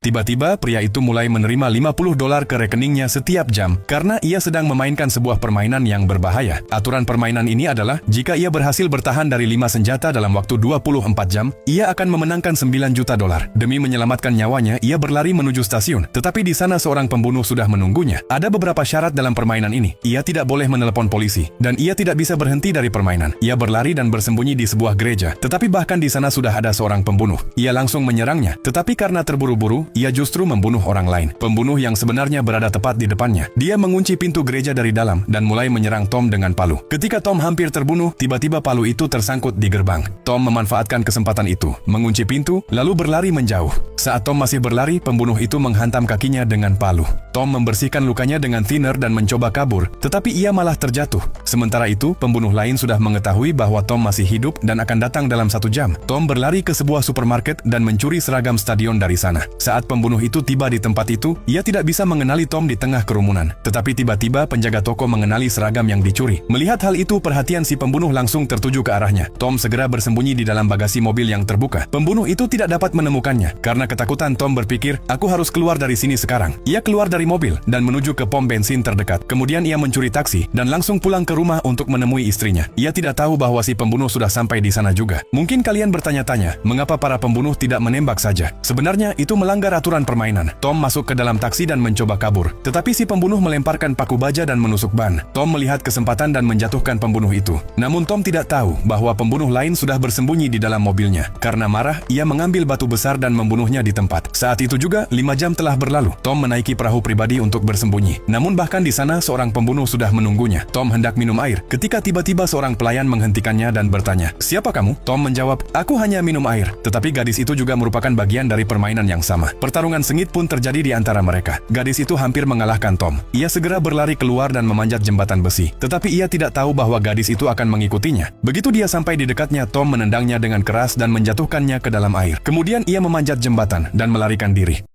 Tiba-tiba pria itu mulai menerima $50 ke rekeningnya setiap jam karena ia sedang memainkan sebuah permainan yang berbahaya. Aturan permainan ini adalah jika ia berhasil bertahan dari 5 senjata dalam waktu 24 jam, ia akan memenangkan $9 juta. Demi menyelamatkan nyawanya, ia berlari menuju stasiun. Tetapi di sana seorang pembunuh sudah menunggunya. Ada beberapa syarat dalam permainan ini. Ia tidak boleh menelepon polisi dan ia tidak bisa berhenti dari permainan. Ia berlari dan bersembunyi di sebuah gereja. Tetapi bahkan di sana sudah ada seorang pembunuh. Ia langsung menyerangnya. Tetapi karena terburu-buru, ia justru membunuh orang lain. Pembunuh yang sebenarnya berada tepat di depannya. Dia mengunci pintu gereja dari dalam dan mulai menyerang Tom dengan palu. Ketika Tom hampir terbunuh, tiba-tiba palu itu tersangkut di gerbang. Tom memanfaatkan kesempatan itu, mengunci pintu, lalu berlari menjauh. Saat Tom masih berlari, pembunuh itu menghantam kakinya dengan palu. Tom membersihkan lukanya dengan thinner dan mencoba kabur, tetapi ia malah terjatuh. Sementara itu, pembunuh lain sudah mengetahui bahwa Tom masih hidup dan akan datang dalam 1 jam. Tom berlari ke sebuah supermarket dan mencuri seragam stadion dari sana. Saat pembunuh itu tiba di tempat itu, ia tidak bisa mengenali Tom di tengah kerumunan. Tetapi tiba-tiba penjaga toko mengenali seragam yang dicuri. Melihat hal itu, perhatian si pembunuh langsung tertuju ke arahnya. Tom segera bersembunyi di dalam bagasi mobil yang terbuka. Pembunuh itu tidak dapat menemukannya. Karena ketakutan, Tom berpikir, aku harus keluar dari sini sekarang. Ia keluar dari mobil dan menuju ke pom bensin terdekat. Kemudian ia mencuri taksi dan langsung pulang ke rumah untuk menemui istrinya. Ia tidak tahu bahwa si pembunuh sudah sampai di sana juga. Mungkin kalian bertanya-tanya, mengapa para pembunuh tidak menembak saja? Sebenarnya itu melanggar aturan permainan. Tom masuk ke dalam taksi dan mencoba kabur. Tetapi si pembunuh melemparkan paku baja dan menusuk ban. Tom melihat kesempatan dan menjatuhkan pembunuh itu. Namun Tom tidak tahu bahwa pembunuh lain sudah bersembunyi di dalam mobilnya. Karena marah, ia mengambil batu besar dan membunuhnya di tempat. Saat itu juga, 5 jam telah berlalu. Tom menaiki perahu pribadi untuk bersembunyi. Namun bahkan di sana seorang pembunuh sudah menunggunya. Tom hendak minum air ketika tiba-tiba seorang pelayan menghentikannya dan bertanya, "Siapa kamu?" Tom menjawab, "Aku hanya minum air." Tetapi gadis itu juga merupakan bagian dari permainan yang sama. Pertarungan sengit pun terjadi di antara mereka. Gadis itu hampir mengalahkan Tom. Ia segera berlari keluar dan memanjat jembatan besi. Tetapi ia tidak tahu bahwa gadis itu akan mengikutinya. Begitu dia sampai di dekatnya, Tom menendangnya dengan keras dan menjatuhkannya ke dalam air. Kemudian ia memanjat jembatan dan melarikan diri.